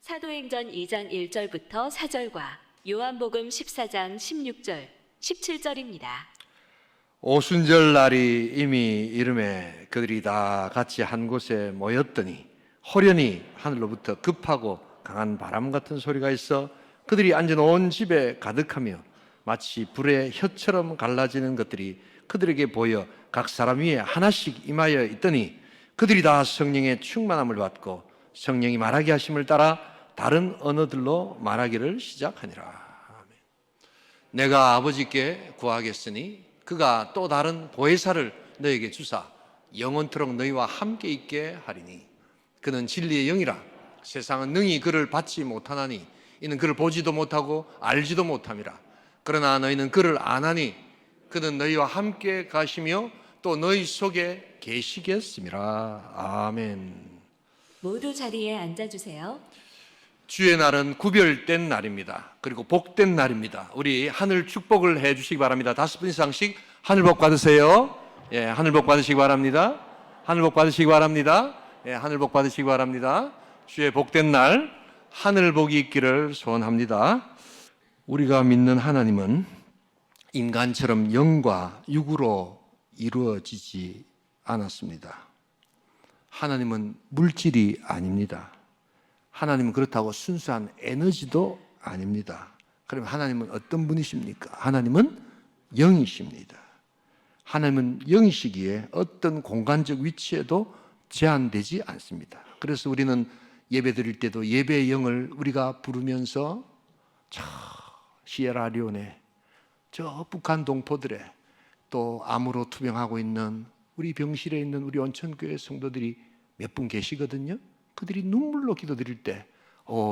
사도행전 2장 1절부터 4절과 요한복음 14장 16절, 17절입니다. 오순절 날이 이미 이름에 그들이 다 같이 한 곳에 모였더니 호련히 하늘로부터 급하고 강한 바람 같은 소리가 있어 그들이 앉은 온 집에 가득하며 마치 불의 혀처럼 갈라지는 것들이 그들에게 보여 각 사람 위에 하나씩 임하여 있더니 그들이 다 성령의 충만함을 받고 성령이 말하게 하심을 따라 다른 언어들로 말하기를 시작하니라. 아멘. 내가 아버지께 구하겠으니 그가 또 다른 보혜사를 너에게 주사 영원토록 너희와 함께 있게 하리니 그는 진리의 영이라. 세상은 능히 그를 받지 못하나니 이는 그를 보지도 못하고 알지도 못함이라. 그러나 너희는 그를 아나니 그는 너희와 함께 가시며 또 너희 속에 계시겠음이라. 아멘. 모두 자리에 앉아주세요. 주의 날은 구별된 날입니다. 그리고 복된 날입니다. 우리 하늘 축복을 해 주시기 바랍니다. 5분 이상씩 하늘 복 받으세요. 예, 하늘 복 받으시기 바랍니다. 하늘 복 받으시기 바랍니다. 예, 하늘 복 받으시기 바랍니다. 주의 복된 날 하늘 복이 있기를 소원합니다. 우리가 믿는 하나님은 인간처럼 영과 육으로 이루어지지 않았습니다. 하나님은 물질이 아닙니다. 하나님은 그렇다고 순수한 에너지도 아닙니다. 그럼 하나님은 어떤 분이십니까? 하나님은 영이십니다. 하나님은 영이시기에 어떤 공간적 위치에도 제한되지 않습니다. 그래서 우리는 예배 드릴 때도 예배의 영을 우리가 부르면서 저 시에라리온에 저 북한 동포들에 또 암으로 투병하고 있는 우리 병실에 있는 우리 온천교회 성도들이 몇 분 계시거든요. 그들이 눈물로 기도드릴 때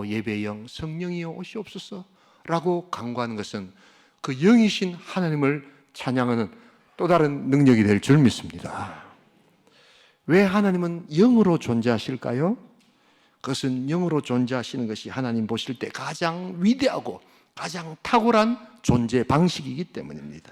예배의 영 성령이여 오시옵소서 라고 간구하는 것은 그 영이신 하나님을 찬양하는 또 다른 능력이 될 줄 믿습니다. 왜 하나님은 영으로 존재하실까요? 그것은 영으로 존재하시는 것이 하나님 보실 때 가장 위대하고 가장 탁월한 존재 방식이기 때문입니다.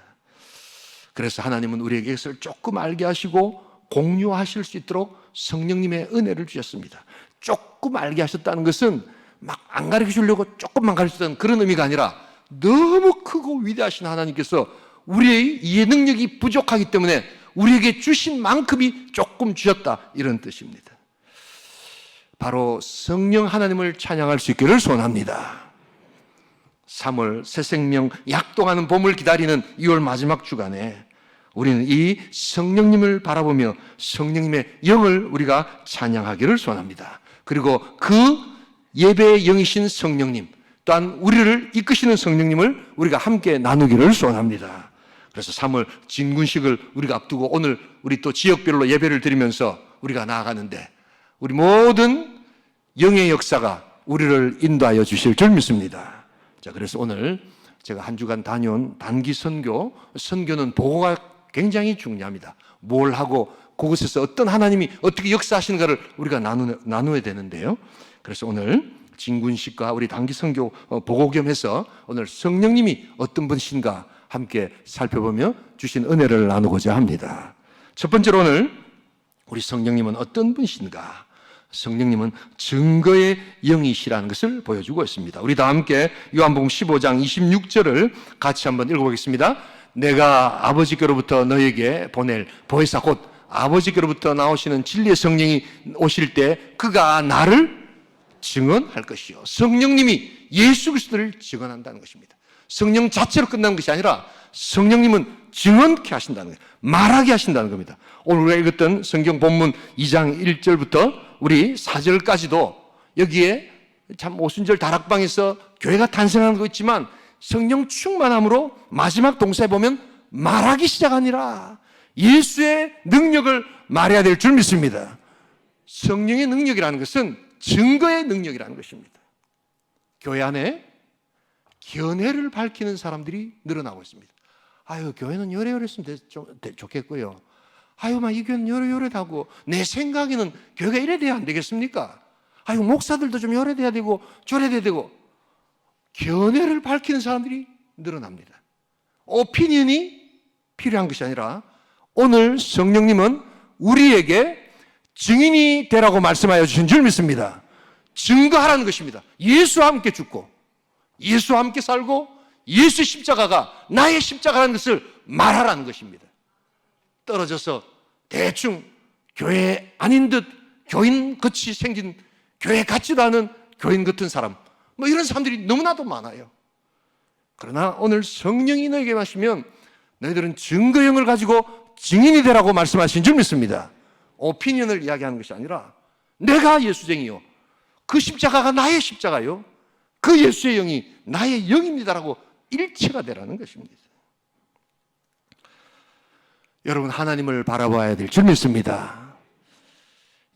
그래서 하나님은 우리에게 이것을 조금 알게 하시고 공유하실 수 있도록 성령님의 은혜를 주셨습니다. 조금 알게 하셨다는 것은 막 안 가르쳐 주려고 조금만 가르쳤다는 그런 의미가 아니라 너무 크고 위대하신 하나님께서 우리의 이해 능력이 부족하기 때문에 우리에게 주신 만큼이 조금 주셨다, 이런 뜻입니다. 바로 성령 하나님을 찬양할 수 있기를 소원합니다. 3월 새 생명 약동하는 봄을 기다리는 2월 마지막 주간에 우리는 이 성령님을 바라보며 성령님의 영을 우리가 찬양하기를 소원합니다. 그리고 그 예배의 영이신 성령님 또한 우리를 이끄시는 성령님을 우리가 함께 나누기를 소원합니다. 그래서 3월 진군식을 우리가 앞두고 오늘 우리 또 지역별로 예배를 드리면서 우리가 나아가는데 우리 모든 영의 역사가 우리를 인도하여 주실 줄 믿습니다. 자, 그래서 오늘 제가 한 주간 다녀온 단기 선교는 보고가 굉장히 중요합니다. 뭘 하고 그곳에서 어떤 하나님이 어떻게 역사하시는가를 우리가 나누어야 되는데요. 그래서 오늘 진군식과 우리 단기 선교 보고 겸해서 오늘 성령님이 어떤 분이신가 함께 살펴보며 주신 은혜를 나누고자 합니다. 첫 번째로 오늘 우리 성령님은 어떤 분이신가? 성령님은 증거의 영이시라는 것을 보여주고 있습니다. 우리 다 함께 요한복음 15장 26절을 같이 한번 읽어보겠습니다. 내가 아버지께로부터 너에게 보낼 보혜사 곧 아버지께로부터 나오시는 진리의 성령이 오실 때 그가 나를 증언할 것이요. 성령님이 예수 그리스도를 증언한다는 것입니다. 성령 자체로 끝나는 것이 아니라 성령님은 증언케 하신다는 거예요. 말하게 하신다는 겁니다. 오늘 우리가 읽었던 성경 본문 2장 1절부터 우리 4절까지도 여기에 참 오순절 다락방에서 교회가 탄생하는 거 있지만 성령 충만함으로 마지막 동사에 보면 말하기 시작하니라. 예수의 능력을 말해야 될 줄 믿습니다. 성령의 능력이라는 것은 증거의 능력이라는 것입니다. 교회 안에 견해를 밝히는 사람들이 늘어나고 있습니다. 아유, 교회는 요래요랬으면 좋겠고요. 아유, 이 교회는 요래요래하고 내 생각에는 교회가 이래 돼야 안 되겠습니까? 아유, 목사들도 좀 요래 돼야 되고 저래 돼야 되고 견해를 밝히는 사람들이 늘어납니다. 오피니언이 필요한 것이 아니라 오늘 성령님은 우리에게 증인이 되라고 말씀하여 주신 줄 믿습니다. 증거하라는 것입니다. 예수와 함께 죽고 예수와 함께 살고 예수의 십자가가 나의 십자가라는 것을 말하라는 것입니다. 떨어져서 대충 교회 아닌 듯 교인 같이 생긴, 교회 같지도 않은 교인 같은 사람, 뭐 이런 사람들이 너무나도 많아요. 그러나 오늘 성령이 너에게 마시면 너희들은 증거형을 가지고 증인이 되라고 말씀하신 줄 믿습니다. 오피니언을 이야기하는 것이 아니라 내가 예수쟁이요, 그 십자가가 나의 십자가요, 그 예수의 영이 나의 영입니다라고 일치가 되라는 것입니다. 여러분, 하나님을 바라봐야 될 줄 믿습니다.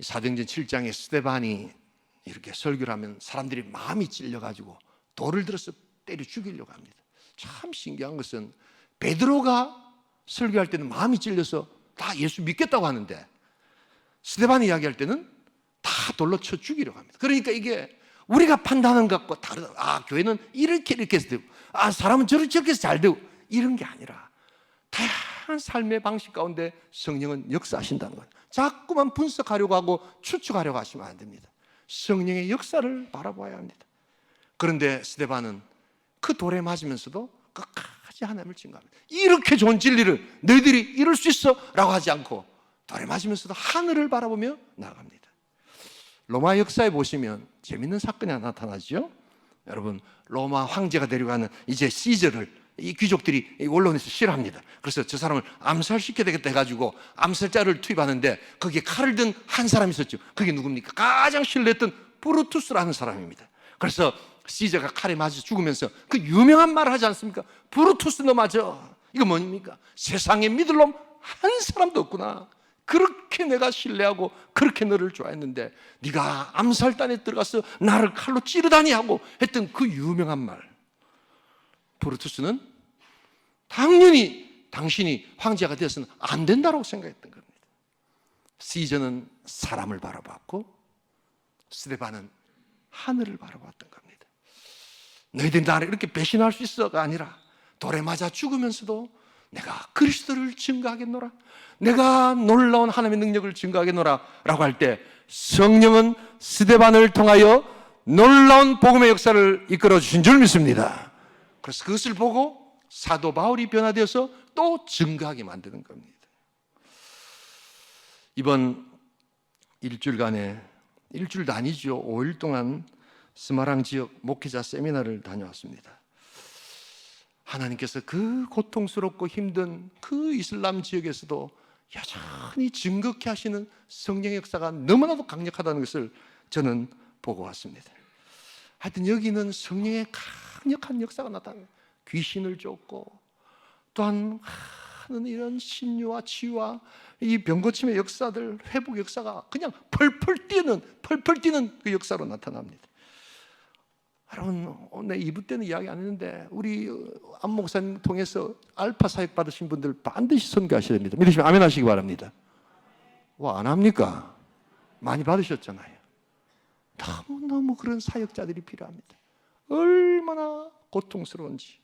사도행전 7장에 스데반이 이렇게 설교를 하면 사람들이 마음이 찔려가지고 돌을 들어서 때려 죽이려고 합니다. 참 신기한 것은 베드로가 설교할 때는 마음이 찔려서 다 예수 믿겠다고 하는데 스데반이 이야기할 때는 다 돌로 쳐 죽이려고 합니다. 그러니까 이게 우리가 판단하는 것과 다르다. 아, 교회는 이렇게 해서 되고, 아, 사람은 저렇게 해서 잘 되고, 이런 게 아니라 다양한 삶의 방식 가운데 성령은 역사하신다는 거예요. 자꾸만 분석하려고 하고 추측하려고 하시면 안 됩니다. 성령의 역사를 바라봐야 합니다. 그런데 스데반은 그 돌에 맞으면서도 끝까지 하나님을 증거합니다. 이렇게 좋은 진리를 너희들이 이룰 수 있어 라고 하지 않고 돌에 맞으면서도 하늘을 바라보며 나아갑니다. 로마 역사에 보시면 재밌는 사건이 하나 나타나죠. 여러분, 로마 황제가 데려가는 이제 시저를 이 귀족들이 원론에서 싫어합니다. 그래서 저 사람을 암살시켜야 되겠다 해가지고 암살자를 투입하는데 거기에 칼을 든 한 사람이 있었죠. 그게 누굽니까? 가장 신뢰했던 브루투스라는 사람입니다. 그래서 시저가 칼에 맞아 죽으면서 그 유명한 말을 하지 않습니까? 브루투스 너 맞아. 이거 뭡니까? 세상에 믿을 놈 한 사람도 없구나. 그렇게 내가 신뢰하고 그렇게 너를 좋아했는데 네가 암살단에 들어가서 나를 칼로 찌르다니 하고 했던 그 유명한 말. 브루투스는 당연히 당신이 황제가 되어서는 안 된다고 생각했던 겁니다. 시저는 사람을 바라봤고 스데반은 하늘을 바라봤던 겁니다. 너희들이 나를 이렇게 배신할 수 있어가 아니라 돌에 맞아 죽으면서도 내가 그리스도를 증거하겠노라, 내가 놀라운 하나님의 능력을 증거하겠노라 라고 할 때 성령은 스데반을 통하여 놀라운 복음의 역사를 이끌어 주신 줄 믿습니다. 그래서 그것을 보고 사도 바울이 변화되어서 또 증거하게 만드는 겁니다. 이번 일주일간에, 일주일도 아니죠, 5일 동안 스마랑 지역 목회자 세미나를 다녀왔습니다. 하나님께서 그 고통스럽고 힘든 그 이슬람 지역에서도 여전히 증거케 하시는 성령의 역사가 너무나도 강력하다는 것을 저는 보고 왔습니다. 하여튼 여기는 성령의 강력한 역사가 나타나요. 귀신을 쫓고 또한 하는 이런 신유와 치유와 이 병고침의 역사들, 회복 역사가 그냥 펄펄 뛰는 그 역사로 나타납니다. 여러분, 오늘 2부 때는 이야기 안 했는데 우리 안 목사님 통해서 알파 사역 받으신 분들 반드시 선교하셔야 됩니다. 믿으시면 아멘 하시기 바랍니다. 와, 안 합니까? 많이 받으셨잖아요. 너무너무 그런 사역자들이 필요합니다. 얼마나 고통스러운지.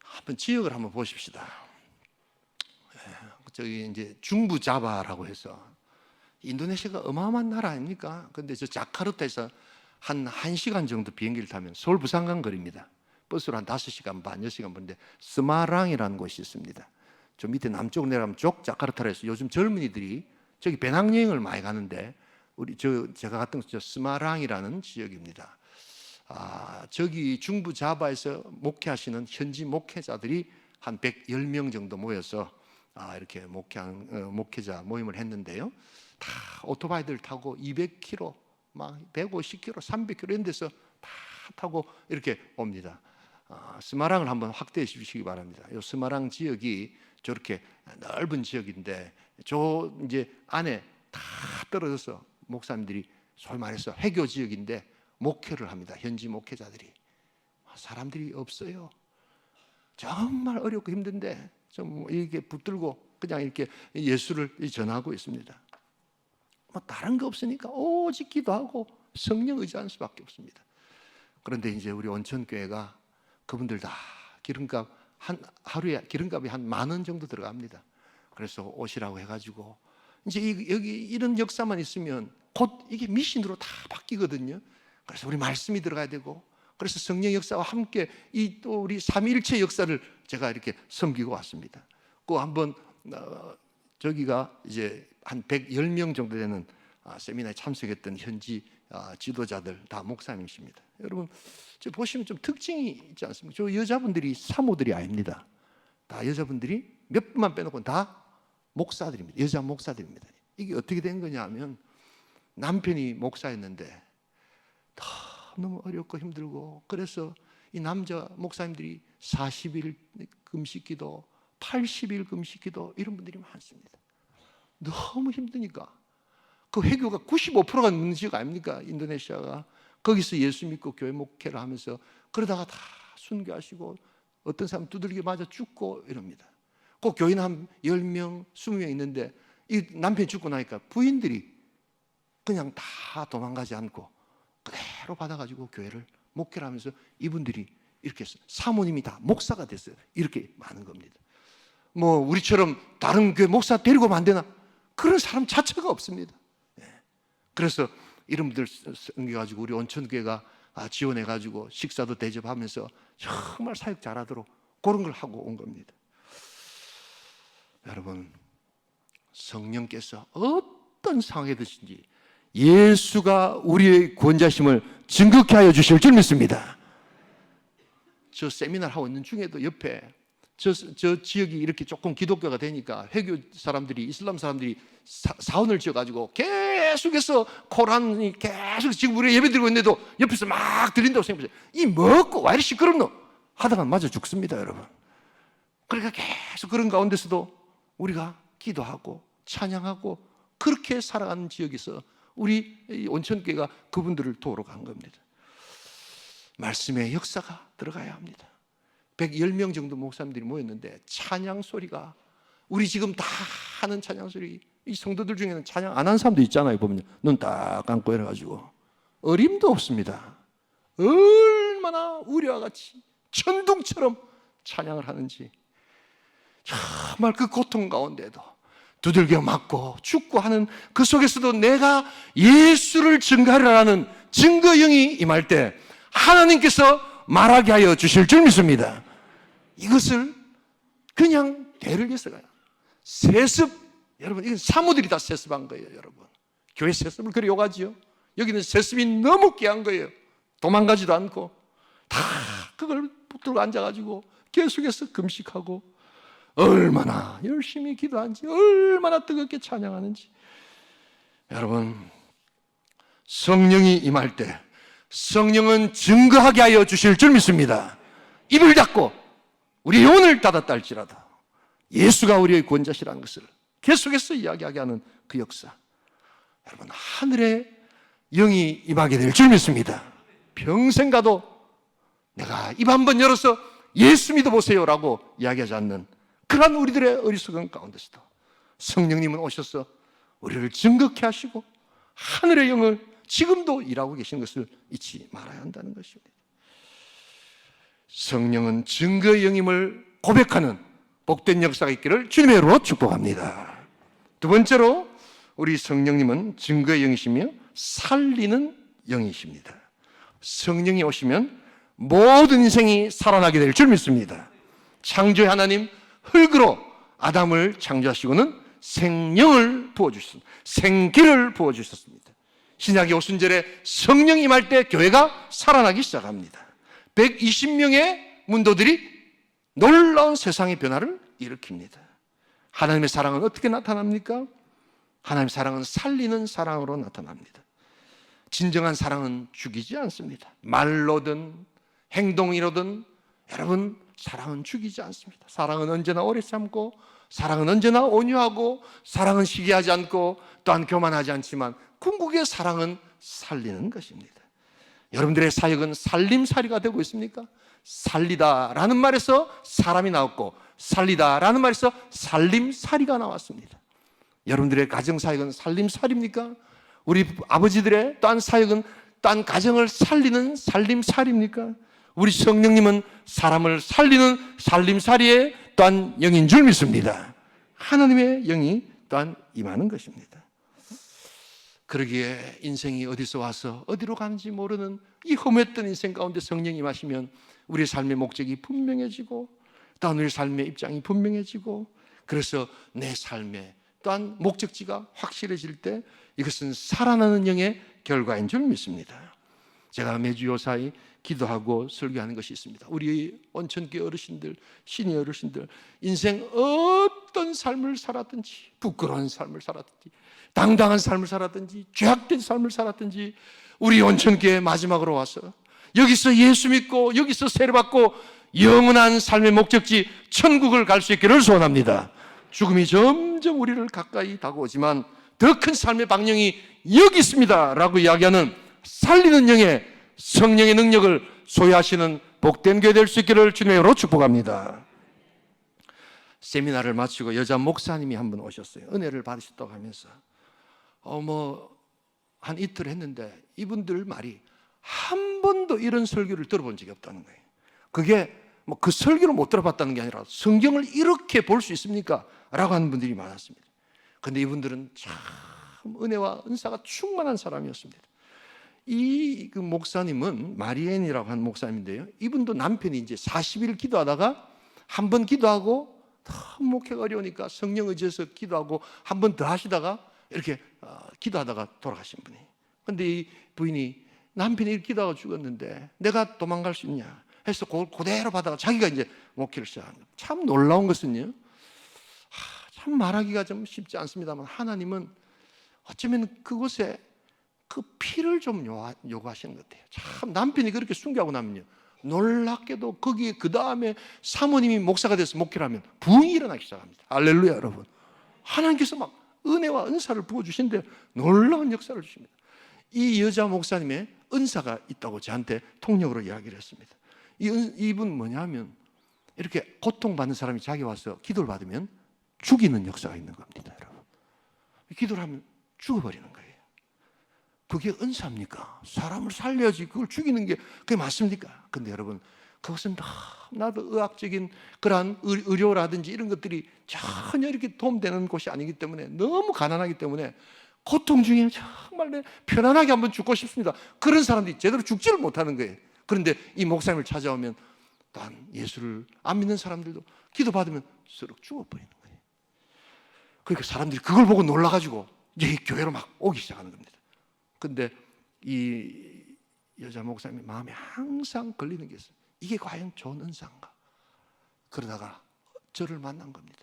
한번 지역을 한번 보십시다. 저기 이제 중부 자바라고 해서 인도네시아가 어마어마한 나라 아닙니까? 근데 저 자카르타에서 한 1시간 정도 비행기를 타면 서울 부산 간 거리입니다. 버스로 한 5시간 반, 6시간 보는데 스마랑이라는 곳이 있습니다. 저 밑에 남쪽 내려가면 자카르타에서 요즘 젊은이들이 저기 배낭여행을 많이 가는데 제가 갔던 저 스마랑이라는 지역입니다. 저기 중부 자바에서 목회하시는 현지 목회자들이 한 110명 정도 모여서 이렇게 목회하는 목회자 모임을 했는데요. 다 오토바이들 타고 200km, 막 150km, 300km 이런 데서 다 타고 이렇게 옵니다. 스마랑을 한번 확대해 주시기 바랍니다. 이 스마랑 지역이 저렇게 넓은 지역인데 저 이제 안에 다 떨어져서 목사님들이 소위 말해서 해교 지역인데 목회를 합니다. 현지 목회자들이. 사람들이 없어요. 정말 어렵고 힘든데 좀 이렇게 붙들고 그냥 이렇게 예수를 전하고 있습니다. 다른 거 없으니까 오직 기도하고 성령 의지하는 수밖에 없습니다. 그런데 이제 우리 온천교회가 그분들 다 기름값 하루에 기름값이 한 10,000원 정도 들어갑니다. 그래서 오시라고 해가지고 이제 여기 이런 역사만 있으면 곧 이게 미신으로 다 바뀌거든요. 그래서 우리 말씀이 들어가야 되고, 그래서 성령 역사와 함께 이 또 우리 삼위일체 역사를 제가 이렇게 섬기고 왔습니다. 그 한번 저기가 이제 한 110명 정도 되는 세미나에 참석했던 현지 지도자들 다 목사님이십니다. 여러분 저 보시면 좀 특징이 있지 않습니까? 저 여자분들이 사모들이 아닙니다. 다 여자분들이 몇 분만 빼놓고 다 목사들입니다. 여자 목사들입니다. 이게 어떻게 된 거냐 하면 남편이 목사였는데 너무 어렵고 힘들고, 그래서 이 남자 목사님들이 40일 금식기도, 80일 금식기도 이런 분들이 많습니다. 너무 힘드니까. 그 회교가 95%가 묻는 지역 아닙니까? 인도네시아가. 거기서 예수 믿고 교회 목회를 하면서 그러다가 다 순교하시고 어떤 사람 두들겨 맞아 죽고 이럽니다. 그 교인 한 10명, 20명 있는데 이 남편이 죽고 나니까 부인들이 그냥 다 도망가지 않고 그대로 받아가지고 교회를 목회를 하면서 이분들이 이렇게 사모님이 다 목사가 됐어요. 이렇게 많은 겁니다. 뭐 우리처럼 다른 교회 목사 데리고 오면 안 되나? 그런 사람 자체가 없습니다. 그래서 이런 분들 생겨가지고 우리 온천교회가 지원해가지고 식사도 대접하면서 정말 사역 잘하도록 그런 걸 하고 온 겁니다. 여러분, 성령께서 어떤 상황에 드신지 예수가 우리의 구원자심을 증거케 하여 주실 줄 믿습니다. 저 세미나를 하고 있는 중에도 옆에 저 지역이 이렇게 조금 기독교가 되니까 회교 사람들이, 이슬람 사람들이 사원을 지어가지고 계속해서 코란이 계속 지금 우리 예배 드리고 있는데도 옆에서 막 들린다고 생각해보세요. 이 먹고 와 이리 시끄럽노? 하다가 맞아 죽습니다, 여러분. 그러니까 계속 그런 가운데서도 우리가 기도하고 찬양하고 그렇게 살아가는 지역에서 우리 온천교회가 그분들을 도우러 간 겁니다. 말씀의 역사가 들어가야 합니다. 110명 정도 목사님들이 모였는데 찬양 소리가, 우리 지금 다 하는 찬양 소리, 이 성도들 중에는 찬양 안 하는 사람도 있잖아요. 보면 눈 딱 감고 이래가지고 어림도 없습니다. 얼마나 우리와 같이 천둥처럼 찬양을 하는지, 정말 그 고통 가운데도 두들겨 맞고 죽고 하는 그 속에서도 내가 예수를 증거하려는 증거영이 임할 때 하나님께서 말하게 하여 주실 줄 믿습니다. 이것을 그냥 대를 위해서 가요. 세습, 여러분 이건 사모들이 다 세습한 거예요. 여러분 교회 세습을 그리 요구하지요. 여기는 세습이 너무 귀한 거예요. 도망가지도 않고 다 그걸 붙들고 앉아가지고 계속해서 금식하고 얼마나 열심히 기도하는지, 얼마나 뜨겁게 찬양하는지. 여러분 성령이 임할 때 성령은 증거하게 하여 주실 줄 믿습니다. 입을 닫고 우리 영혼을 닫았다 할지라도 예수가 우리의 구원자시라는 것을 계속해서 이야기하게 하는 그 역사, 여러분 하늘의 영이 임하게 될 줄 믿습니다. 평생 가도 내가 입 한번 열어서 예수 믿어보세요 라고 이야기하지 않는 그러한 우리들의 어리석은 가운데서도 성령님은 오셔서 우리를 증거케 하시고 하늘의 영을 지금도 일하고 계시는 것을 잊지 말아야 한다는 것입니다. 성령은 증거의 영임을 고백하는 복된 역사가 있기를 주님의 이름으로 축복합니다. 두 번째로 우리 성령님은 증거의 영이시며 살리는 영이십니다. 성령이 오시면 모든 인생이 살아나게 될 줄 믿습니다. 창조의 하나님 흙으로 아담을 창조하시고는 생명을 부어주셨습니다. 생기를 부어주셨습니다. 신약의 오순절에 성령이 임할 때 교회가 살아나기 시작합니다. 120명의 문도들이 놀라운 세상의 변화를 일으킵니다. 하나님의 사랑은 어떻게 나타납니까? 하나님의 사랑은 살리는 사랑으로 나타납니다. 진정한 사랑은 죽이지 않습니다. 말로든 행동이로든 여러분 사랑은 죽이지 않습니다. 사랑은 언제나 오래 참고, 사랑은 언제나 온유하고, 사랑은 시기하지 않고, 또한 교만하지 않지만 궁극의 사랑은 살리는 것입니다. 여러분들의 사역은 살림살이가 되고 있습니까? 살리다라는 말에서 사람이 나왔고, 살리다라는 말에서 살림살이가 나왔습니다. 여러분들의 가정사역은 살림살입니까? 우리 아버지들의 또한 사역은 또한 가정을 살리는 살림살입니까? 우리 성령님은 사람을 살리는 살림살이의 또한 영인 줄 믿습니다. 하나님의 영이 또한 임하는 것입니다. 그러기에 인생이 어디서 와서 어디로 가는지 모르는 이 험했던 인생 가운데 성령이 임하시면 우리의 삶의 목적이 분명해지고 또한 우리의 삶의 입장이 분명해지고 그래서 내 삶의 또한 목적지가 확실해질 때 이것은 살아나는 영의 결과인 줄 믿습니다. 제가 매주 요사이 기도하고 설교하는 것이 있습니다. 우리 온천교회 어르신들, 신의 어르신들 인생 어떤 삶을 살았든지 부끄러운 삶을 살았든지 당당한 삶을 살았든지 죄악된 삶을 살았든지 우리 온천교회 마지막으로 와서 여기서 예수 믿고 여기서 세례받고 영원한 삶의 목적지 천국을 갈 수 있기를 소원합니다. 죽음이 점점 우리를 가까이 다가오지만 더 큰 삶의 방향이 여기 있습니다 라고 이야기하는 살리는 영의 성령의 능력을 소유하시는 복된 교회 될 수 있기를 주님의 이름으로 축복합니다. 세미나를 마치고 여자 목사님이 한 분 오셨어요. 은혜를 받으셨다고 하면서 한 이틀 했는데 이분들 말이 한 번도 이런 설교를 들어본 적이 없다는 거예요. 그게 그 설교를 못 들어봤다는 게 아니라 성경을 이렇게 볼 수 있습니까? 라고 하는 분들이 많았습니다. 그런데 이분들은 참 은혜와 은사가 충만한 사람이었습니다. 이 목사님은 마리엔이라고 하는 목사님인데요. 이분도 남편이 이제 40일 기도하다가 한 번 기도하고 목회가 어려우니까 성령 의지해서 기도하고 한 번 더 하시다가 이렇게 기도하다가 돌아가신 분이에요. 그런데 이 부인이 남편이 이렇게 기도하고 죽었는데 내가 도망갈 수 있냐 해서 그대로 받아가 자기가 이제 목회를 시작한 거예요. 참 놀라운 것은요. 참 말하기가 좀 쉽지 않습니다만 하나님은 어쩌면 그곳에 그 피를 좀 요구하시는 것 같아요. 참 남편이 그렇게 순교하고 나면요 놀랍게도 거기에 그 다음에 사모님이 목사가 돼서 목회를 하면 부흥이 일어나기 시작합니다. 할렐루야 여러분. 하나님께서 막 은혜와 은사를 부어주신데 놀라운 역사를 주십니다. 이 여자 목사님의 은사가 있다고 저한테 통역으로 이야기를 했습니다. 이분 뭐냐면 이렇게 고통받는 사람이 자기 와서 기도를 받으면 죽이는 역사가 있는 겁니다. 여러분. 기도를 하면 죽어버리는 거예요. 그게 은사입니까? 사람을 살려야지 그걸 죽이는 게 그게 맞습니까? 근데 여러분 그것은 너무나도 의학적인 그러한 의료라든지 이런 것들이 전혀 이렇게 도움되는 곳이 아니기 때문에 너무 가난하기 때문에 고통 중에 정말 편안하게 한번 죽고 싶습니다. 그런 사람들이 제대로 죽지를 못하는 거예요. 그런데 이 목사님을 찾아오면 단 예수를 안 믿는 사람들도 기도받으면 쓱 죽어버리는 거예요. 그러니까 사람들이 그걸 보고 놀라가지고 이제 교회로 막 오기 시작하는 겁니다. 근데 이 여자 목사님의 마음에 항상 걸리는 게 있어요. 이게 과연 좋은 은사인가? 그러다가 저를 만난 겁니다.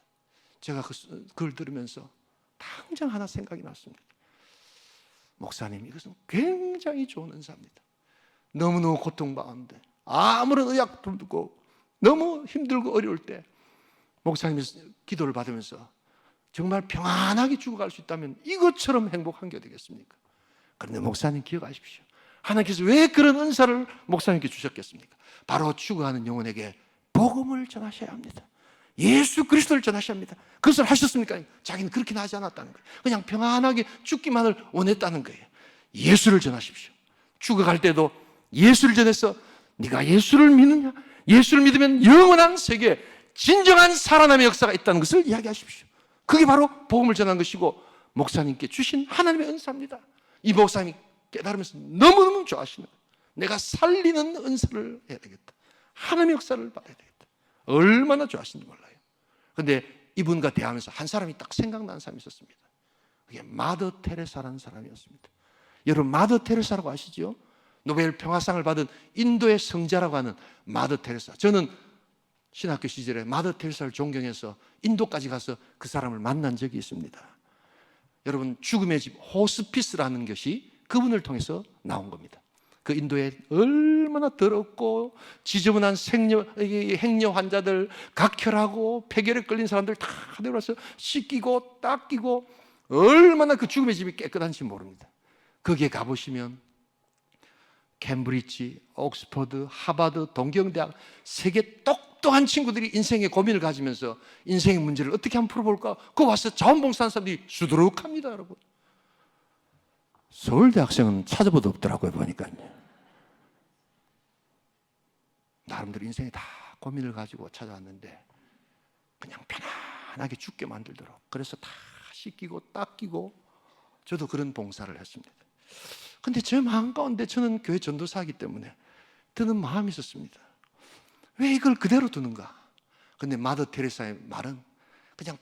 제가 그걸 들으면서 당장 하나 생각이 났습니다. 목사님, 이것은 굉장히 좋은 은사입니다. 너무너무 고통받는데 아무런 의약도 없고 너무 힘들고 어려울 때 목사님이 기도를 받으면서 정말 평안하게 죽어갈 수 있다면 이것처럼 행복한 게 되겠습니까? 그런데 목사님 기억하십시오. 하나님께서 왜 그런 은사를 목사님께 주셨겠습니까? 바로 죽어가는 영혼에게 복음을 전하셔야 합니다. 예수 그리스도를 전하셔야 합니다. 그것을 하셨습니까? 자기는 그렇게는 하지 않았다는 거예요. 그냥 평안하게 죽기만을 원했다는 거예요. 예수를 전하십시오. 죽어갈 때도 예수를 전해서 네가 예수를 믿느냐? 예수를 믿으면 영원한 세계에 진정한 살아남의 역사가 있다는 것을 이야기하십시오. 그게 바로 복음을 전한 것이고 목사님께 주신 하나님의 은사입니다. 이 목사님이 깨달으면서 너무너무 좋아하시는 거예요. 내가 살리는 은사를 해야 되겠다. 하나님의 역사를 받아야 되겠다. 얼마나 좋아하시는지 몰라요. 그런데 이분과 대하면서 한 사람이 딱 생각나는 사람이 있었습니다. 그게 마더 테레사라는 사람이었습니다. 여러분 마더 테레사라고 아시죠? 노벨 평화상을 받은 인도의 성자라고 하는 마더 테레사. 저는 신학교 시절에 마더 테레사를 존경해서 인도까지 가서 그 사람을 만난 적이 있습니다. 여러분 죽음의 집 호스피스라는 것이 그분을 통해서 나온 겁니다. 그 인도에 얼마나 더럽고 지저분한 행여 환자들, 각혈하고 폐결에 걸린 사람들 다 데려와서 씻기고 닦이고 얼마나 그 죽음의 집이 깨끗한지 모릅니다. 거기에 가보시면 캠브리지, 옥스퍼드, 하버드, 동경대학 세계 똑똑한 친구들이 인생의 고민을 가지면서 인생의 문제를 어떻게 한번 풀어볼까? 그거 와서 자원봉사하는 사람들이 수두룩합니다, 여러분. 서울대 학생은 찾아봐도 없더라고요, 보니까요. 나름대로 인생에 다 고민을 가지고 찾아왔는데 그냥 편안하게 죽게 만들도록 그래서 다 씻기고 닦이고 저도 그런 봉사를 했습니다. 근데 제 마음 가운데 저는 교회 전도사이기 때문에 드는 마음이 있었습니다. 왜 이걸 그대로 두는가? 근데 마더 테레사의 말은 그냥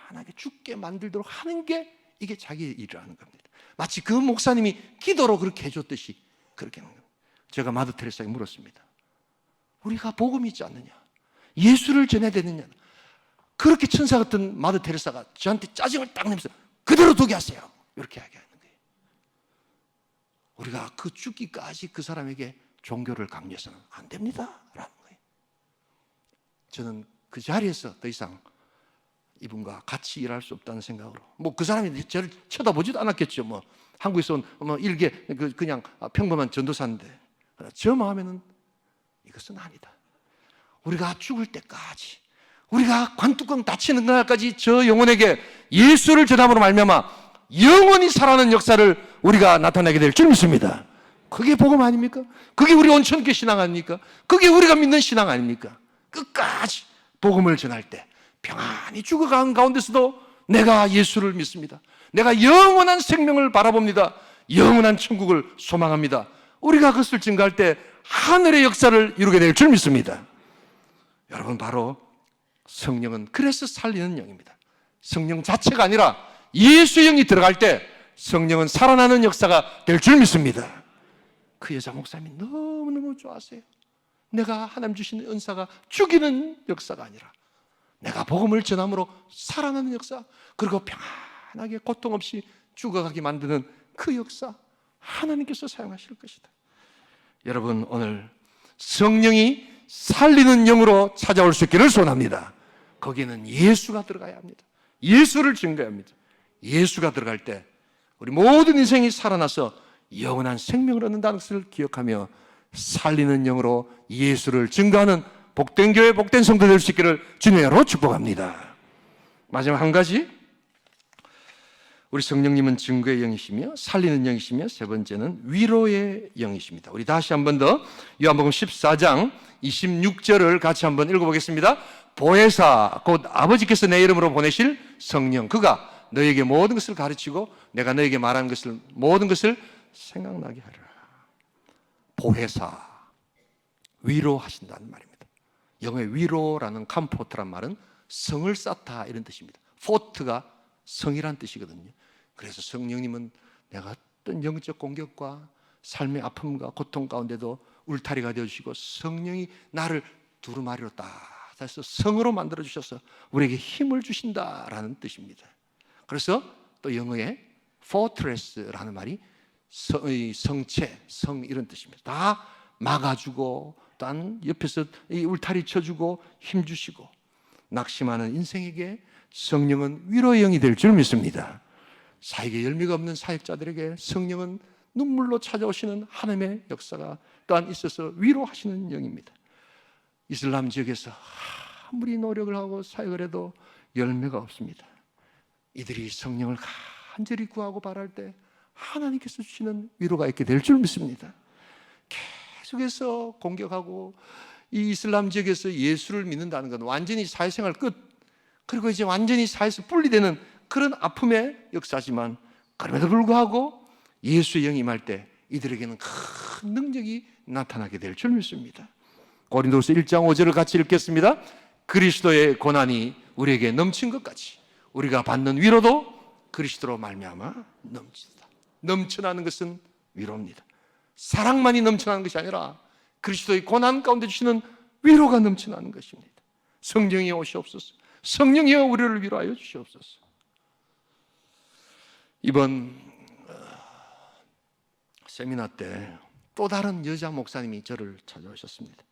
편하게 죽게 만들도록 하는 게 이게 자기의 일이라는 겁니다. 마치 그 목사님이 기도로 그렇게 해줬듯이 그렇게 하는 겁니다. 제가 마더 테레사에게 물었습니다. 우리가 복음이 있지 않느냐? 예수를 전해야 되느냐? 그렇게 천사 같은 마더 테레사가 저한테 짜증을 딱 내면서 그대로 두게 하세요. 이렇게 이야기하는 거예요. 우리가 그 죽기까지 그 사람에게 종교를 강요해서는 안 됩니다. 라는 거예요. 저는 그 자리에서 더 이상 이분과 같이 일할 수 없다는 생각으로, 뭐 그 사람이 저를 쳐다보지도 않았겠죠. 뭐 한국에서 온 일개 그냥 평범한 전도사인데, 저 마음에는 이것은 아니다. 우리가 죽을 때까지, 우리가 관뚜껑 닫히는 날까지 저 영혼에게 예수를 전함으로 말미암아 영원히 살아나는 역사를 우리가 나타내게 될 줄 믿습니다. 그게 복음 아닙니까? 그게 우리 온천교 신앙 아닙니까? 그게 우리가 믿는 신앙 아닙니까? 끝까지 복음을 전할 때 평안히 죽어간 가운데서도 내가 예수를 믿습니다. 내가 영원한 생명을 바라봅니다. 영원한 천국을 소망합니다. 우리가 그것을 증거할 때 하늘의 역사를 이루게 될 줄 믿습니다. 여러분, 바로 성령은 그래서 살리는 영입니다. 성령 자체가 아니라 예수의 영이 들어갈 때 성령은 살아나는 역사가 될 줄 믿습니다. 그 여자 목사님이 너무너무 좋아하세요. 내가 하나님 주신 은사가 죽이는 역사가 아니라 내가 복음을 전함으로 살아나는 역사, 그리고 평안하게 고통 없이 죽어가게 만드는 그 역사, 하나님께서 사용하실 것이다. 여러분, 오늘 성령이 살리는 영으로 찾아올 수 있기를 소원합니다. 거기에는 예수가 들어가야 합니다. 예수를 증거해야 합니다. 예수가 들어갈 때 우리 모든 인생이 살아나서 영원한 생명을 얻는다는 것을 기억하며 살리는 영으로 예수를 증거하는 복된 교회, 복된 성도 될 수 있기를 주님으로 축복합니다. 마지막 한 가지, 우리 성령님은 증거의 영이시며 살리는 영이시며 세 번째는 위로의 영이십니다. 우리 다시 한 번 더 요한복음 14장 26절을 같이 한번 읽어보겠습니다. 보혜사 곧 아버지께서 내 이름으로 보내실 성령, 그가 너에게 모든 것을 가르치고 내가 너에게 말한 것을 모든 것을 생각나게 하리라. 보혜사, 위로하신다는 말입니다. 영어의 위로라는 컴포트란 말은 성을 쌓다 이런 뜻입니다. 포트가 성이란 뜻이거든요. 그래서 성령님은 내가 어떤 영적 공격과 삶의 아픔과 고통 가운데도 울타리가 되어주시고 성령이 나를 두루마리로 딱 해서 성으로 만들어주셔서 우리에게 힘을 주신다라는 뜻입니다. 그래서 또 영어의 fortress라는 말이 성체, 성 이런 뜻입니다. 다 막아주고 또 옆에서 울타리 쳐주고 힘주시고, 낙심하는 인생에게 성령은 위로의 영이 될 줄 믿습니다. 사역에 열매가 없는 사역자들에게 성령은 눈물로 찾아오시는 하나님의 역사가 또한 있어서 위로하시는 영입니다. 이슬람 지역에서 아무리 노력을 하고 사역을 해도 열매가 없습니다. 이들이 성령을 간절히 구하고 바랄 때 하나님께서 주시는 위로가 있게 될 줄 믿습니다. 계속해서 공격하고 이 이슬람 지역에서 예수를 믿는다는 건 완전히 사회생활 끝, 그리고 이제 완전히 사회에서 분리되는 그런 아픔의 역사지만, 그럼에도 불구하고 예수의 영이 임할 때 이들에게는 큰 능력이 나타나게 될 줄 믿습니다. 고린도서 1장 5절을 같이 읽겠습니다. 그리스도의 고난이 우리에게 넘친 것 같이 우리가 받는 위로도 그리스도로 말미암아 넘친다. 넘쳐나는 것은 위로입니다. 사랑만이 넘쳐나는 것이 아니라 그리스도의 고난 가운데 주시는 위로가 넘쳐나는 것입니다. 성령이 오시옵소서. 성령이여 우리를 위로하여 주시옵소서. 이번 세미나 때 또 다른 여자 목사님이 저를 찾아오셨습니다.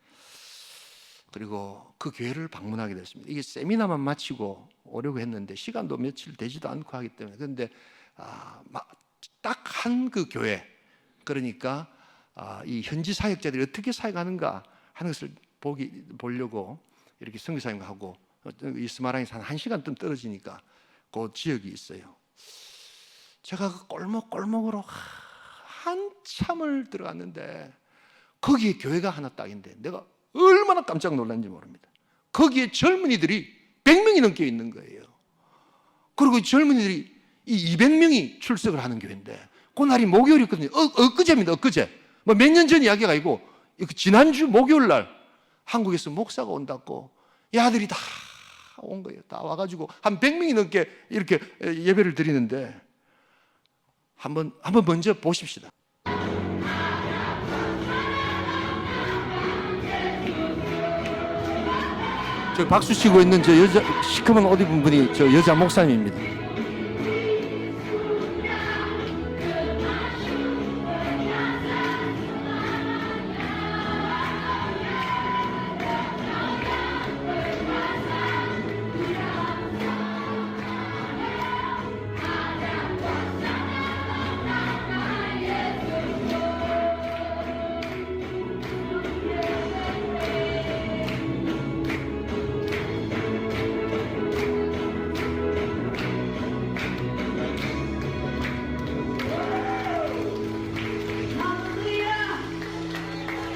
그리고 그 교회를 방문하게 됐습니다. 이게 세미나만 마치고 오려고 했는데 시간도 며칠 되지도 않고 하기 때문에, 그런데 딱 한 그 교회, 그러니까 이 현지 사역자들이 어떻게 사역하는가 하는 것을 보려고 이렇게 선교사님과 하고, 이스마랑에서 한 1시간 좀 떨어지니까 그 지역이 있어요. 제가 그 골목골목으로 한참을 들어갔는데 거기에 교회가 하나 딱인데 내가 얼마나 깜짝 놀랐는지 모릅니다. 거기에 젊은이들이 100명이 넘게 있는 거예요. 그리고 젊은이들이 이 200명이 출석을 하는 교회인데 그날이 목요일이거든요. 엊그제입니다. 엊그제. 뭐 몇 년 전 이야기가 아니고 지난주 목요일 날 한국에서 목사가 온다고 이 아들이 다 온 거예요. 다 와가지고 한 100명이 넘게 이렇게 예배를 드리는데 한번 먼저 보십시다. 저 박수 치고 있는 저 여자 시커먼 옷 입은 분이 저 여자 목사님입니다.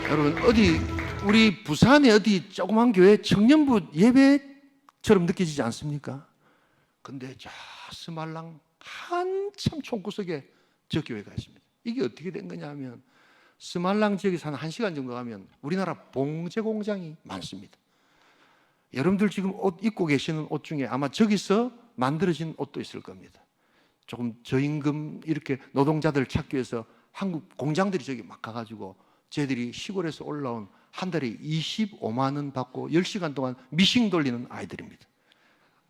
여러분 어디 우리 부산에 어디 조그만 교회 청년부 예배처럼 느껴지지 않습니까? 근데 저 스말랑 한참 총구석에 저 교회가 있습니다. 이게 어떻게 된 거냐 하면 스말랑 지역에서 한 1시간 정도 가면 우리나라 봉제 공장이 많습니다. 여러분들 지금 옷 입고 계시는 옷 중에 아마 저기서 만들어진 옷도 있을 겁니다. 조금 저임금 이렇게 노동자들 찾기 위해서 한국 공장들이 저기 막 가가지고 쟤들이 시골에서 올라온 한 달에 25만 원 받고 10시간 동안 미싱 돌리는 아이들입니다.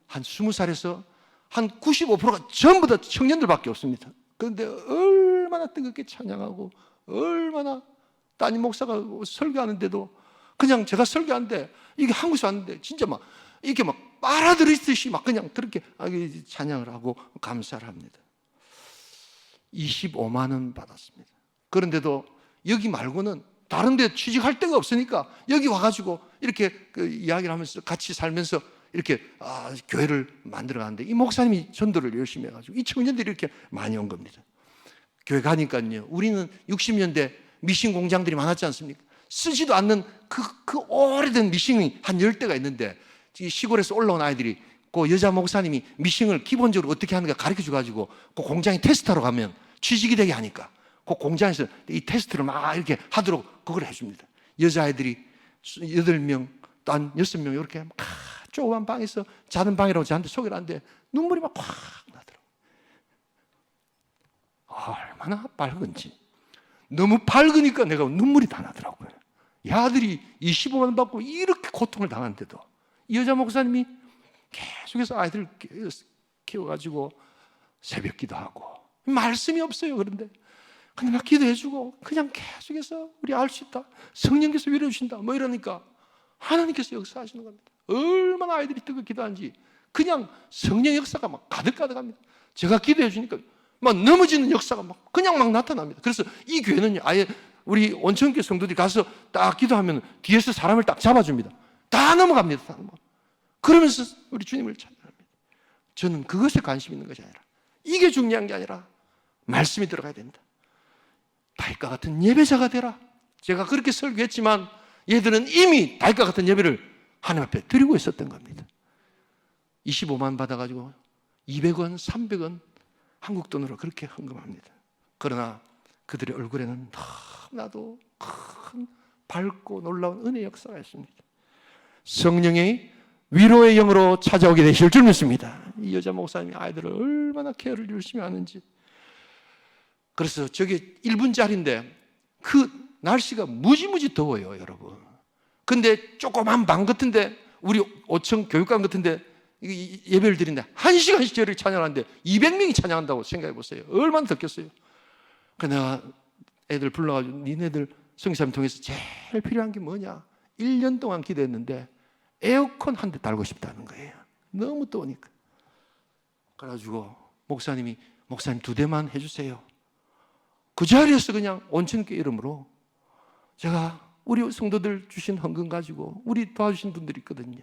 한 20살에서 한 95%가 전부 다 청년들밖에 없습니다. 그런데 얼마나 뜨겁게 찬양하고 얼마나 따님 목사가 설교하는데도 그냥 제가 설교하는데 이게 한국에서 왔는데 진짜 막 이렇게 막 빨아들이듯이 막 그냥 그렇게 찬양을 하고 감사를 합니다. 25만 원 받았습니다. 그런데도 여기 말고는 다른 데 취직할 데가 없으니까 여기 와가지고 이렇게 이야기를 하면서 같이 살면서 이렇게 교회를 만들어 가는데 이 목사님이 전도를 열심히 해가지고 이 청년들이 이렇게 많이 온 겁니다. 교회 가니까요. 우리는 60년대 미싱 공장들이 많았지 않습니까? 쓰지도 않는 그 오래된 미싱이 한 10대가 있는데 이 시골에서 올라온 아이들이 그 여자 목사님이 미싱을 기본적으로 어떻게 하는가 가르쳐 줘가지고 그 공장에 테스트하러 가면 취직이 되게 하니까 그 공장에서 이 테스트를 막 이렇게 하도록 그걸 해줍니다. 여자아이들이 8명, 또 한 6명 이렇게 막 조그만 방에서 자는 방이라고 저한테 소개를 하는데 눈물이 막 콱 나더라고요. 얼마나 밝은지. 너무 밝으니까 내가 눈물이 다 나더라고요. 이 아들이 25만 원 받고 이렇게 고통을 당하는데도 이 여자 목사님이 계속해서 아이들을 키워가지고 새벽 기도하고 말씀이 없어요. 그런데 그냥 막 기도해주고 그냥 계속해서 우리 알 수 있다. 성령께서 위로해 주신다. 뭐 이러니까 하나님께서 역사하시는 겁니다. 얼마나 아이들이 뜨겁게 기도하는지 그냥 성령 역사가 막 가득가득합니다. 제가 기도해 주니까 막 넘어지는 역사가 막 그냥 막 나타납니다. 그래서 이 교회는 아예 우리 온천교 성도들이 가서 딱 기도하면 뒤에서 사람을 딱 잡아줍니다. 다 넘어갑니다. 다 넘어. 그러면서 우리 주님을 찬양합니다. 저는 그것에 관심 있는 것이 아니라 이게 중요한 게 아니라 말씀이 들어가야 된다. 다윗과 같은 예배자가 되라. 제가 그렇게 설교했지만 얘들은 이미 다윗과 같은 예배를 하나님 앞에 드리고 있었던 겁니다. 25만 받아가지고 200원, 300원 한국 돈으로 그렇게 헌금합니다. 그러나 그들의 얼굴에는 너무나도 큰 밝고 놀라운 은혜의 역사가 있습니다. 성령의 위로의 영으로 찾아오게 되실 줄 믿습니다. 이 여자 목사님이 아이들을 얼마나 케어를 열심히 하는지. 그래서 저게 1분짜리인데 그 날씨가 무지무지 더워요, 여러분. 근데 조그만 방 같은데 우리 5층 교육관 같은데 예배를 드리는데 1시간씩 저를 찬양하는데 200명이 찬양한다고 생각해 보세요. 얼마나 덥겠어요. 그래서 내가 애들 불러가지고 니네들 성교사님 통해서 제일 필요한 게 뭐냐. 1년 동안 기도했는데 에어컨 한 대 달고 싶다는 거예요. 너무 더우니까. 그래가지고 목사님 2대만 해주세요. 그 자리에서 그냥 온천교 이름으로 제가 우리 성도들 주신 헌금 가지고 우리 도와주신 분들이 있거든요.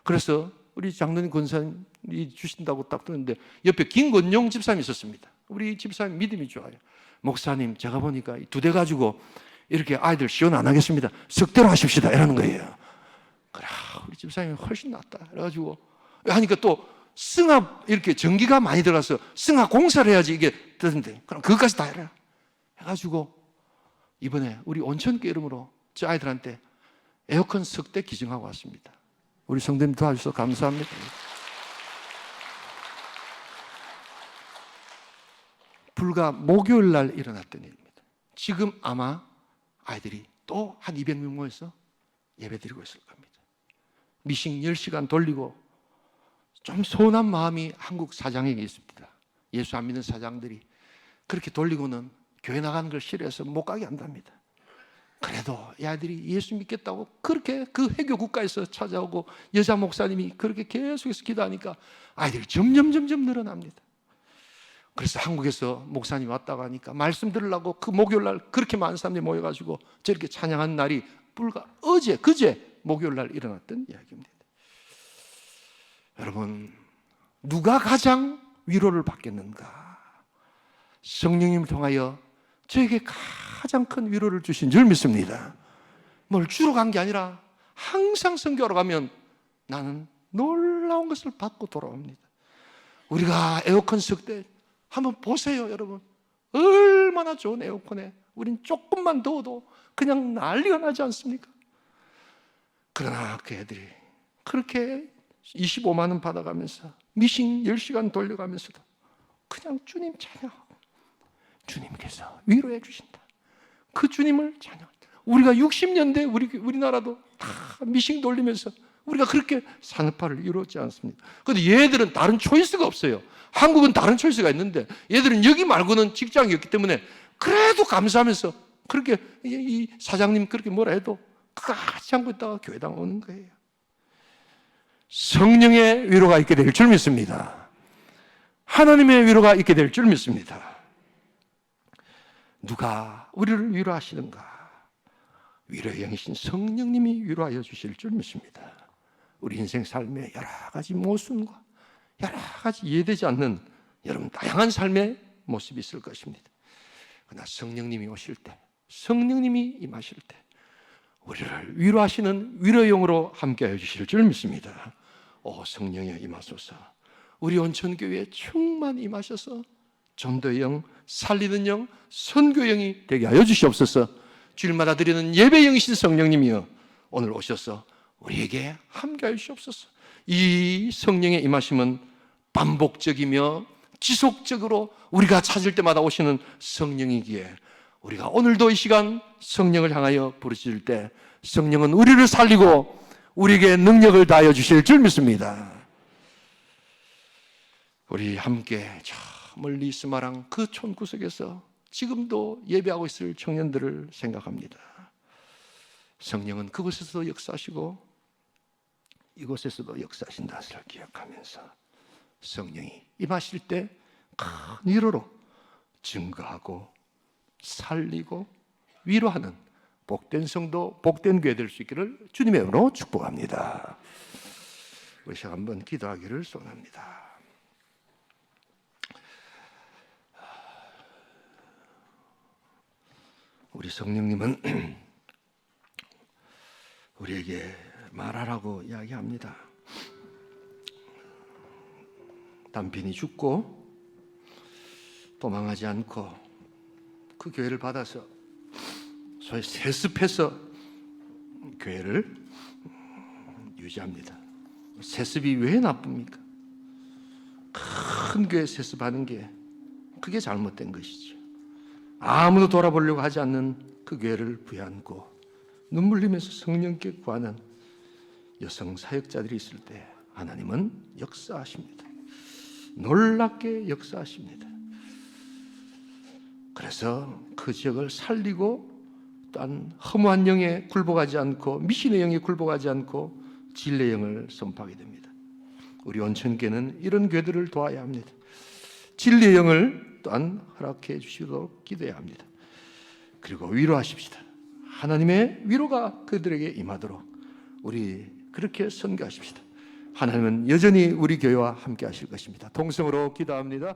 그래서 우리 장로님 권사님이 주신다고 딱 듣는데 옆에 김건용 집사님이 있었습니다. 우리 집사님 믿음이 좋아요. 목사님 제가 보니까 2대 가지고 이렇게 아이들 시원 안 하겠습니다. 석대로 하십시다 이러는 거예요. 그래 우리 집사님이 훨씬 낫다. 그래가지고 하니까 또 승합 이렇게 전기가 많이 들어가서 승합 공사를 해야지 이게 되는데, 그럼 그것까지 다 해라 해가지고 이번에 우리 온천교 이름으로 저 아이들한테 에어컨 석 대 기증하고 왔습니다. 우리 성도님 도와주셔서 감사합니다. 불과 목요일 날 일어났던 일입니다. 지금 아마 아이들이 또 한 200명 모여서 예배드리고 있을 겁니다. 미싱 10시간 돌리고 좀 서운한 마음이 한국 사장에게 있습니다. 예수 안 믿는 사장들이 그렇게 돌리고는 교회 나가는 걸 싫어해서 못 가게 한답니다. 그래도 이 아이들이 예수 믿겠다고 그렇게 그 해교 국가에서 찾아오고 여자 목사님이 그렇게 계속해서 기도하니까 아이들이 점점 늘어납니다. 그래서 한국에서 목사님이 왔다고 하니까 말씀 들으려고 그 목요일 날 그렇게 많은 사람들이 모여가지고 저렇게 찬양한 날이 불과 그제 목요일 날 일어났던 이야기입니다. 여러분, 누가 가장 위로를 받겠는가? 성령님을 통하여 저에게 가장 큰 위로를 주신 줄 믿습니다. 뭘 주러 간 게 아니라 항상 선교하러 가면 나는 놀라운 것을 받고 돌아옵니다. 우리가 에어컨 쓸 때 한번 보세요, 여러분. 얼마나 좋은 에어컨에 우린 조금만 더워도 그냥 난리가 나지 않습니까? 그러나 그 애들이 그렇게 25만 원 받아가면서 미싱 10시간 돌려가면서도 그냥 주님 찬양하고 주님께서 위로해 주신다. 그 주님을 찬양. 우리가 60년대 우리나라도 다 미싱 돌리면서 우리가 그렇게 산업화를 이루었지 않습니까? 그런데 얘들은 다른 초이스가 없어요. 한국은 다른 초이스가 있는데 얘들은 여기 말고는 직장이 없기 때문에 그래도 감사하면서 그렇게 이 사장님 그렇게 뭐라 해도 끝까지 참고 있다가 교회당 오는 거예요. 성령의 위로가 있게 될 줄 믿습니다. 하나님의 위로가 있게 될 줄 믿습니다. 누가 우리를 위로하시는가? 위로의 영이신 성령님이 위로하여 주실 줄 믿습니다. 우리 인생 삶의 여러 가지 모순과 여러 가지 이해되지 않는 여러분 다양한 삶의 모습이 있을 것입니다. 그러나 성령님이 오실 때, 성령님이 임하실 때 우리를 위로하시는 위로의 영으로 함께하여 주실 줄 믿습니다. 오 성령여 임하소서. 우리 온천교회에 충만히 임하셔서 전도의 영, 살리는 영, 선교의 영이 되게 하여 주시옵소서. 주일마다 드리는 예배 영이신 성령님이여 오늘 오셔서 우리에게 함께하여 주시옵소서. 이 성령의 임하심은 반복적이며 지속적으로 우리가 찾을 때마다 오시는 성령이기에 우리가 오늘도 이 시간 성령을 향하여 부르실 때 성령은 우리를 살리고 우리에게 능력을 다하여 주실 줄 믿습니다. 우리 함께 저 멀리 스마랑 그 촌구석에서 지금도 예배하고 있을 청년들을 생각합니다. 성령은 그곳에서도 역사하시고 이곳에서도 역사하신다는 것을 기억하면서 성령이 임하실 때 큰 위로로 증거하고 살리고 위로하는 복된 성도, 복된 교회 될 수 있기를 주님의 이름으로 축복합니다. 우리 시작 한번 기도하기를 소원합니다. 우리 성령님은 우리에게 말하라고 이야기합니다. 담빈이 죽고 도망하지 않고 그 교회를 받아서 소위 세습해서 교회를 유지합니다. 세습이 왜 나쁩니까? 큰 교회 세습하는 게 그게 잘못된 것이죠. 아무도 돌아보려고 하지 않는 그 교회를 부여안고 눈물 흘리면서 성령께 구하는 여성 사역자들이 있을 때 하나님은 역사하십니다. 놀랍게 역사하십니다. 그래서 그 지역을 살리고 또한 허무한 영에 굴복하지 않고 미신의 영에 굴복하지 않고 진리의 영을 선포하게 됩니다. 우리 온천교회는 이런 교회들을 도와야 합니다. 진리의 영을 또한 허락해 주시도록 기도해야 합니다. 그리고 위로하십시다. 하나님의 위로가 그들에게 임하도록 우리 그렇게 선교하십시다. 하나님은 여전히 우리 교회와 함께 하실 것입니다. 동성으로 기도합니다.